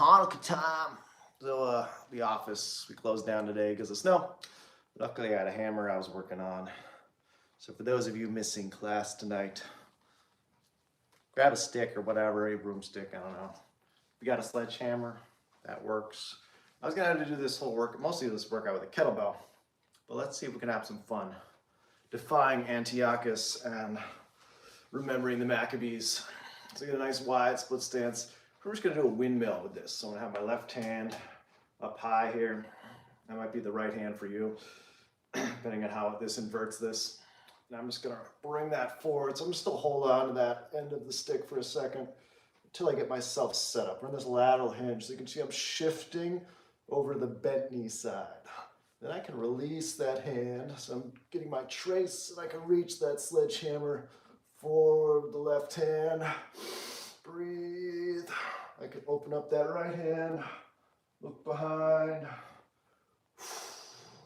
Hanukkah time. So the office, we closed down today because of snow. Luckily I had a hammer I was working on. So for those of you missing class tonight, grab a stick or whatever, a broomstick, I don't know. If you got a sledgehammer, that works. I was gonna have to do this whole work, mostly this workout with a kettlebell, but let's see if we can have some fun. Defying Antiochus and remembering the Maccabees. So get a nice wide split stance. We're just gonna do a windmill with this. So I'm gonna have my left hand up high here. That might be the right hand for you, depending on how this inverts this. And I'm just gonna bring that forward. So I'm just gonna hold on to that end of the stick for a second until I get myself set up. We're in this lateral hinge. So you can see I'm shifting over the bent knee side. Then I can release that hand. So I'm getting my trace and I can reach that sledgehammer forward with the left hand. Breathe. I can open up that right hand. Look behind.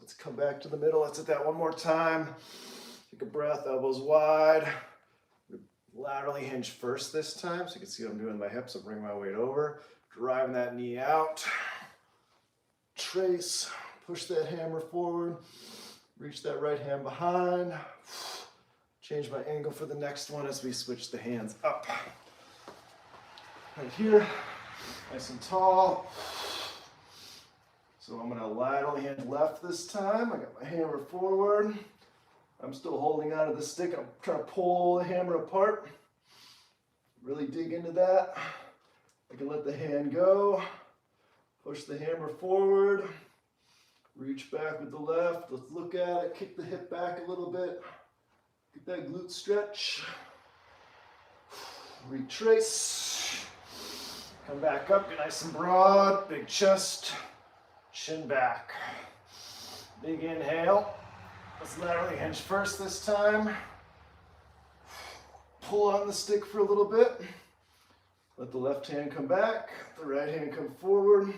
Let's come back to the middle. Let's hit that one more time. Take a breath, elbows wide. Laterally hinge first this time, so you can see what I'm doing with my hips. I'll bring my weight over, driving that knee out. Trace, push that hammer forward. Reach that right hand behind. Change my angle for the next one as we switch the hands up. Right here, nice and tall. So I'm gonna laterally hinge left this time. I got my hammer forward. I'm still holding onto the stick. I'm trying to pull the hammer apart. Really dig into that. I can let the hand go. Push the hammer forward. Reach back with the left. Let's look at it. Kick the hip back a little bit. Get that glute stretch. Retrace. Come back up, get nice and broad. Big chest. Chin back. Big inhale. Let's laterally hinge first this time. Pull on the stick for a little bit. Let the left hand come back. The right hand come forward.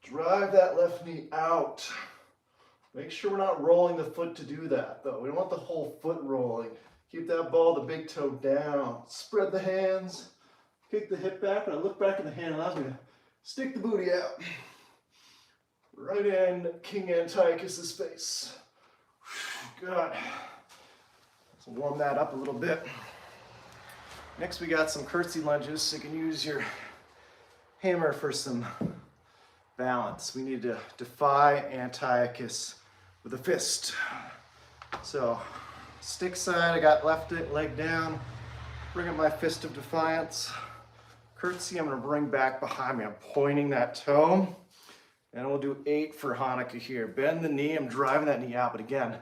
Drive that left knee out. Make sure we're not rolling the foot to do that, though. We don't want the whole foot rolling. Keep that ball, the big toe down. Spread the hands. Kick the hip back. When I look back in the hand, it allows me to stick the booty out. Right in King Antiochus's face. Good. So warm that up a little bit. Next we got some curtsy lunges, so you can use your hammer for some balance. We need to defy Antiochus with a fist. So stick side, I got left leg down. Bring up my fist of defiance. Curtsy, I'm gonna bring back behind me. I'm pointing that toe. And we'll do 8 for Hanukkah here. Bend the knee, I'm driving that knee out, but again,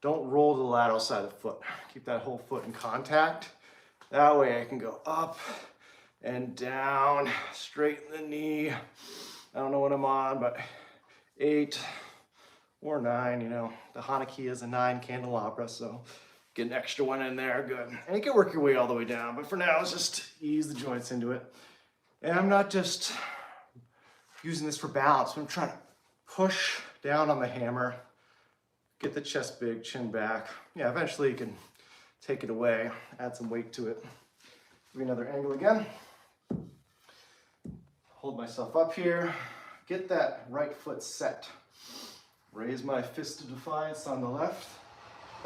don't roll to the lateral side of the foot. Keep that whole foot in contact. That way I can go up and down, straighten the knee. I don't know what I'm on, but 8 or 9, you know. The Hanukkah is a 9 candelabra, so get an extra one in there, good. And you can work your way all the way down, but for now, let's just ease the joints into it. And I'm not just using this for balance, but I'm trying to push down on the hammer, get the chest big, chin back. Yeah, eventually you can take it away, add some weight to it. Give me another angle again. Hold myself up here, get that right foot set. Raise my fist of defiance on the left.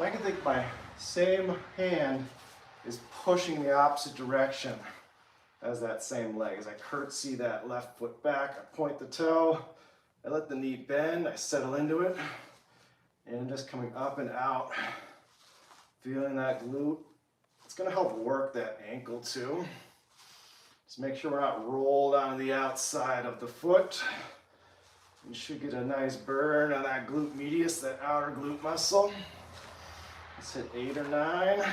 I can think my same hand is pushing the opposite direction as that same leg. As I curtsy that left foot back, I point the toe, I let the knee bend, I settle into it, and I'm just coming up and out, feeling that glute. It's gonna help work that ankle too. Just make sure we're not rolled on the outside of the foot. You should get a nice burn on that glute medius, that outer glute muscle. Let's hit 8 or 9.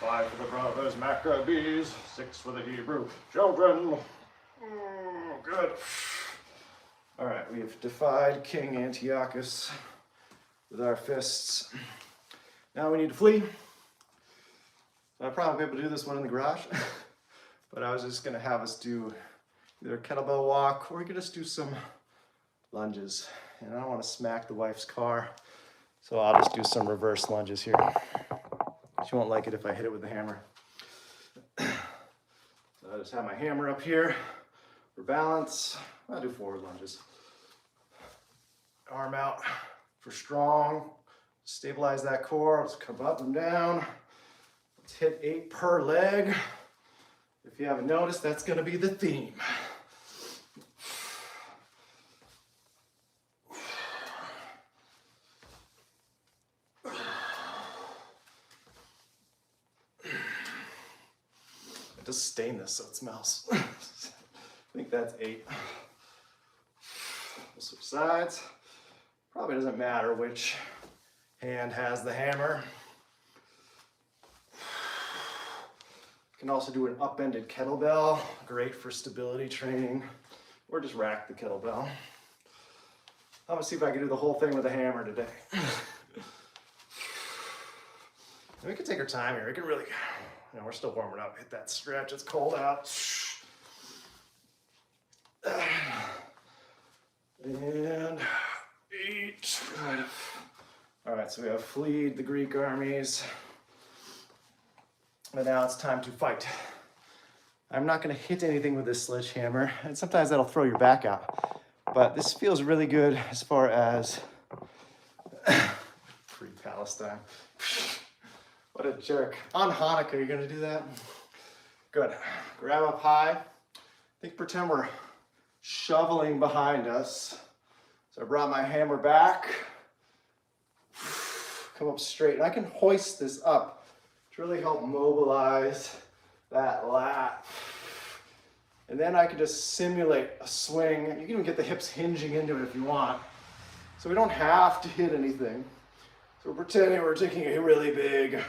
5 for the brothers Maccabees, 6 for the Hebrew children. Good. All right, we have defied King Antiochus with our fists. Now we need to flee. I'll probably be able to do this one in the garage, but I was just gonna have us do either a kettlebell walk or we could just do some lunges. And I don't wanna smack the wife's car, so I'll just do some reverse lunges here. She won't like it if I hit it with the hammer. So I just have my hammer up here for balance. I'll do forward lunges. Arm out for strong. Stabilize that core. Let's come up and down. Let's hit 8 per leg. If you haven't noticed, that's going to be the theme. I just stain this so it smells. I think that's 8. We'll switch sides. Probably doesn't matter which hand has the hammer. You can also do an upended kettlebell, great for stability training, or just rack the kettlebell. I'm gonna see if I can do the whole thing with a hammer today. And we can take our time here. We can really, we're still warming up. Hit that stretch, it's cold out. And 8. Good. All right, so we have fleed the Greek armies. But now it's time to fight. I'm not gonna hit anything with this sledgehammer, and sometimes that'll throw your back out. But this feels really good as far as free Palestine. What a jerk. On Hanukkah, you're gonna do that? Good. Grab up high. Pretend we're shoveling behind us. So I brought my hammer back. Come up straight. And I can hoist this up to really help mobilize that lat. And then I can just simulate a swing. You can even get the hips hinging into it if you want. So we don't have to hit anything. So we're pretending we're taking a really big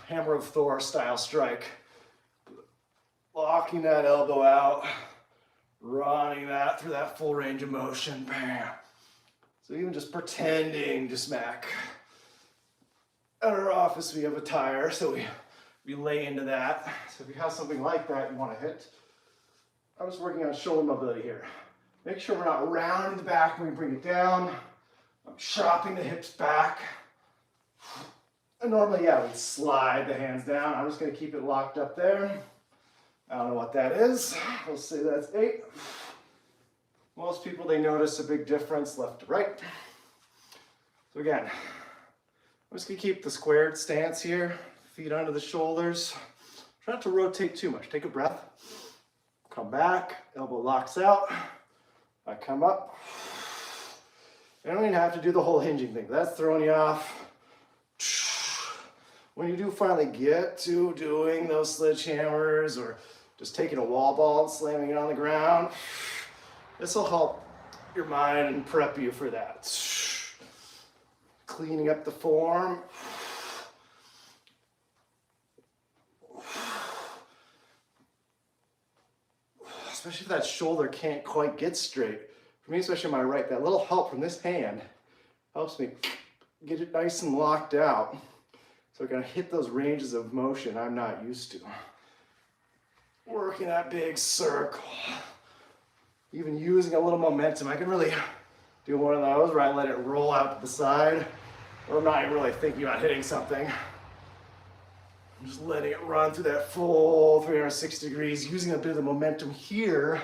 Hammer of Thor style strike. Locking that elbow out, running that through that full range of motion, bam. So even just pretending to smack. At our office, we have a tire, so we lay into that. So if you have something like that you want to hit, I'm just working on shoulder mobility here. Make sure we're not rounding the back when we bring it down. I'm chopping the hips back. And normally, yeah, we'd slide the hands down. I'm just going to keep it locked up there. I don't know what that is. We'll say that's 8. Most people, they notice a big difference left to right. So again, I'm just gonna keep the squared stance here, feet under the shoulders. Try not to rotate too much. Take a breath. Come back, elbow locks out. I come up. I don't even have to do the whole hinging thing. That's throwing you off. When you do finally get to doing those sledgehammers or just taking a wall ball and slamming it on the ground, this will help your mind and prep you for that. Cleaning up the form. Especially if that shoulder can't quite get straight. For me, especially my right, that little help from this hand helps me get it nice and locked out. So we're gonna hit those ranges of motion I'm not used to. Working that big circle. Even using a little momentum. I can really do one of those where I let it roll out to the side, or I'm not even really thinking about hitting something. I'm just letting it run through that full 360 degrees, using a bit of the momentum here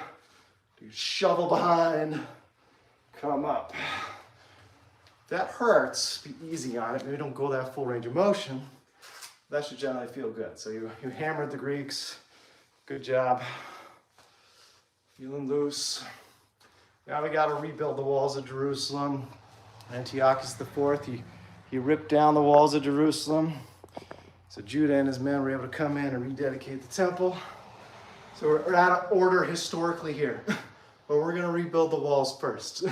to shovel behind, come up. If that hurts, be easy on it. Maybe don't go that full range of motion. That should generally feel good. So you hammered the Greeks. Good job. Feeling loose. Now we got to rebuild the walls of Jerusalem. Antiochus IV, he ripped down the walls of Jerusalem. So Judah and his men were able to come in and rededicate the temple. So we're out of order historically here. But we're going to rebuild the walls first.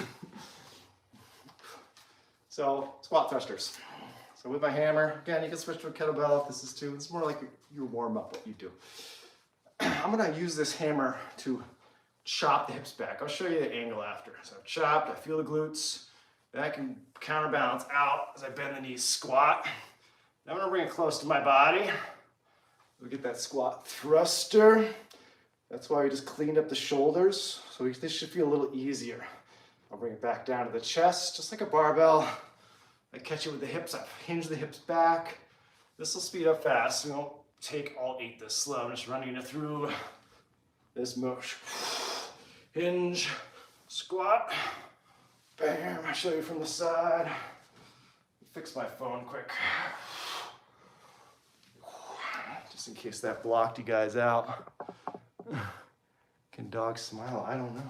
So squat thrusters. So with my hammer, again, you can switch to a kettlebell if this is too. It's more like your warm up, what you do. I'm going to use this hammer to chop the hips back. I'll show you the angle after. So I've chopped, I feel the glutes. Then I can counterbalance out as I bend the knees, squat. Now I'm going to bring it close to my body. We'll get that squat thruster. That's why we just cleaned up the shoulders. So this should feel a little easier. I'll bring it back down to the chest, just like a barbell. I catch it with the hips, I hinge the hips back. This will speed up fast. You know, take all 8 this slow. I'm just running it through this motion. Hinge, squat, bam. I'll show you from the side. Fix my phone quick. Just in case that blocked you guys out. Can dogs smile? I don't know.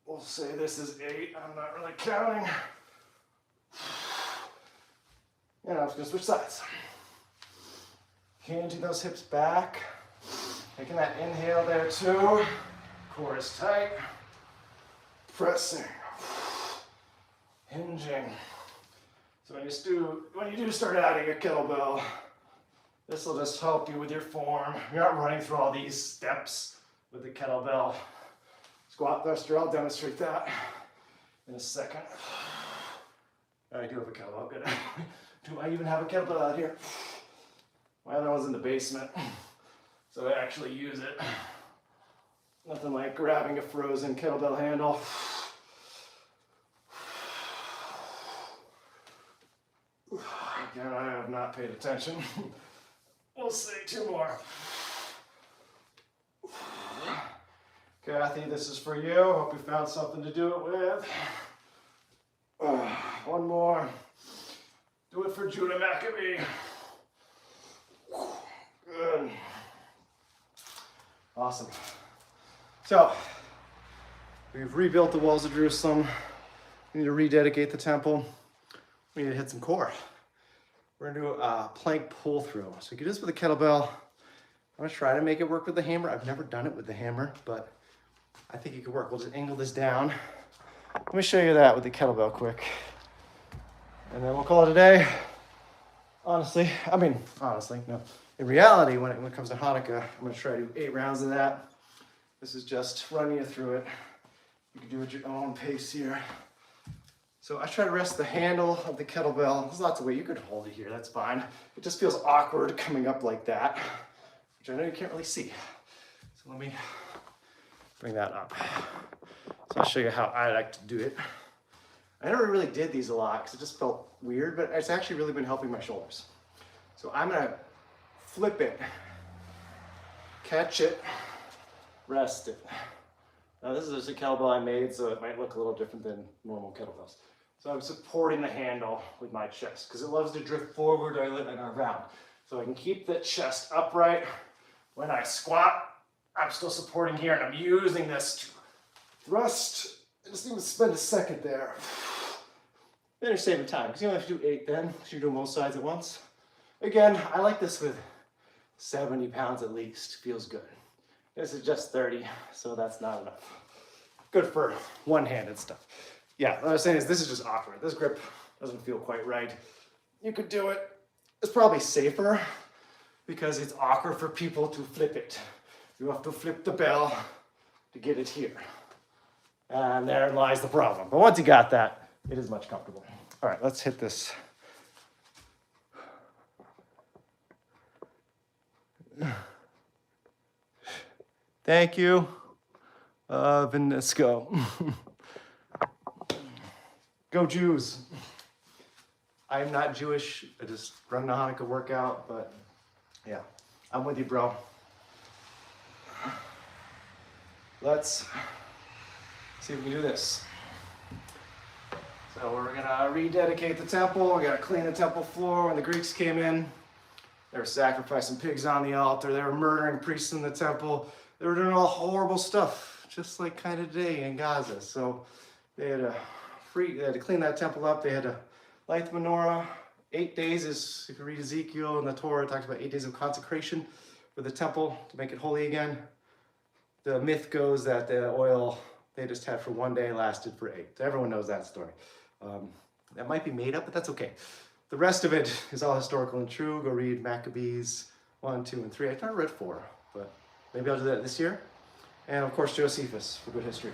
We'll say this is 8. I'm not really counting. And I'm just gonna switch sides. Hinging those hips back. Taking that inhale there too. Core is tight. Pressing. Hinging. So when you do start adding a kettlebell, this will just help you with your form. You're not running through all these steps with the kettlebell. Squat thruster, I'll demonstrate that in a second. I do have a kettlebell, good. Do I even have a kettlebell out here? My other one's in the basement, so I actually use it. Nothing like grabbing a frozen kettlebell handle. Again, I have not paid attention. We'll say 2 more. Kathy, this is for you. Hope you found something to do it with. 1 more. Do it for Judah Maccabee. Good. Awesome. So, we've rebuilt the walls of Jerusalem. We need to rededicate the temple. We need to hit some core. We're gonna do a plank pull through. So you can do this with a kettlebell. I'm gonna try to make it work with the hammer. I've never done it with the hammer, but I think it could work. We'll just angle this down. Let me show you that with the kettlebell quick. And then we'll call it a day. Honestly, no. In reality, when it comes to Hanukkah, I'm gonna try to do 8 rounds of that. This is just running you through it. You can do it at your own pace here. So I try to rest the handle of the kettlebell. There's lots of ways you could hold it here, that's fine. It just feels awkward coming up like that, which I know you can't really see. So let me bring that up. So I'll show you how I like to do it. I never really did these a lot because it just felt weird, but it's actually really been helping my shoulders. So I'm gonna flip it, catch it, rest it. Now this is just a kettlebell I made, so it might look a little different than normal kettlebells. So I'm supporting the handle with my chest because it loves to drift forward and around. So I can keep the chest upright. When I squat, I'm still supporting here and I'm using this to thrust. I just need to spend a second there. Then you're saving time because you only have to do 8 then, because you're doing both sides at once. Again, I like this with 70 pounds at least. Feels good. This is just 30, so that's not enough. Good for one-handed stuff. Yeah, what I was saying is this is just awkward. This grip doesn't feel quite right. You could do it. It's probably safer because it's awkward for people to flip it. You have to flip the bell to get it here. And there lies the problem. But once you got that, it is much comfortable. All right, let's hit this. Thank you, Vinisco. Go Jews. I am not Jewish. I just run the Hanukkah workout, but yeah, I'm with you, bro. Let's see if we can do this. So we're gonna rededicate the temple. We gotta clean the temple floor. When the Greeks came in, they were sacrificing pigs on the altar. They were murdering priests in the temple. They were doing all horrible stuff, just like kind of today in Gaza. So they had to clean that temple up. They had to light the menorah. 8 days is, if you read Ezekiel in the Torah, it talks about 8 days of consecration for the temple to make it holy again. The myth goes that the oil they just had for 1 day lasted for 8. So everyone knows that story. That might be made up, but that's okay. The rest of it is all historical and true. Go read Maccabees 1, 2, and 3. I thought I read 4, but maybe I'll do that this year. And of course, Josephus for good history.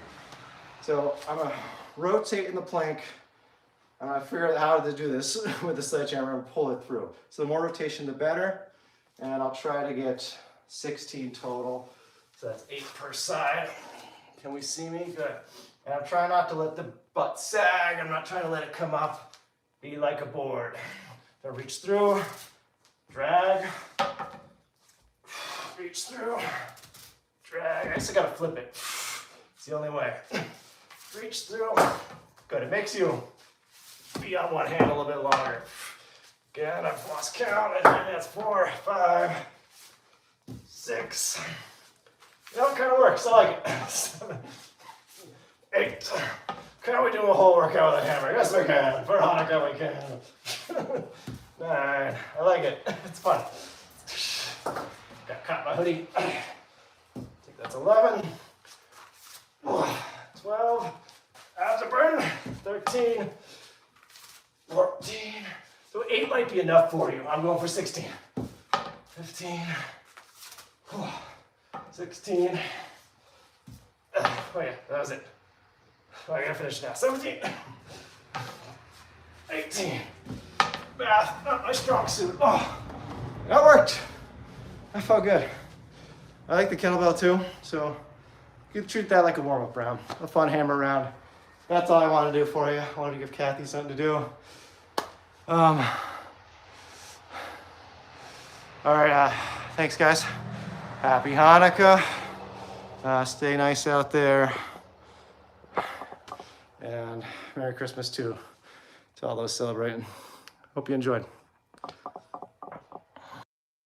So I'm gonna rotate in the plank. I'm gonna figure out how to do this with the sledgehammer and pull it through. So the more rotation, the better. And I'll try to get 16 total. So that's 8 per side. Can we see me? Good. And I'm trying not to let the butt sag. I'm not trying to let it come up. Be like a board. So reach through, drag, reach through, drag. I still gotta flip it. It's the only way. Reach through. Good. It makes you be on one hand a little bit longer. Again, I've lost count. I think that's 4, 5, 6. You know, it kind of works. I like it. 7, 8. Can we do a whole workout with a hammer? Yes, we can. For Hanukkah, we can. 9. I like it. It's fun. Got caught my hoodie. I think that's 11. 12. Abs are burning. 13. 14. So 8 might be enough for you. I'm going for 16. 15. 16. Oh yeah, that was it. Oh, I gotta finish now. 17. 18. Math, not my strong suit. Oh, that worked. That felt good. I like the kettlebell too, so you can treat that like a warm-up round, a fun hammer round. That's all I wanted to do for you. I wanted to give Kathy something to do. All right, thanks guys. Happy Hanukkah. Stay nice out there. And Merry Christmas too, to all those celebrating. Hope you enjoyed.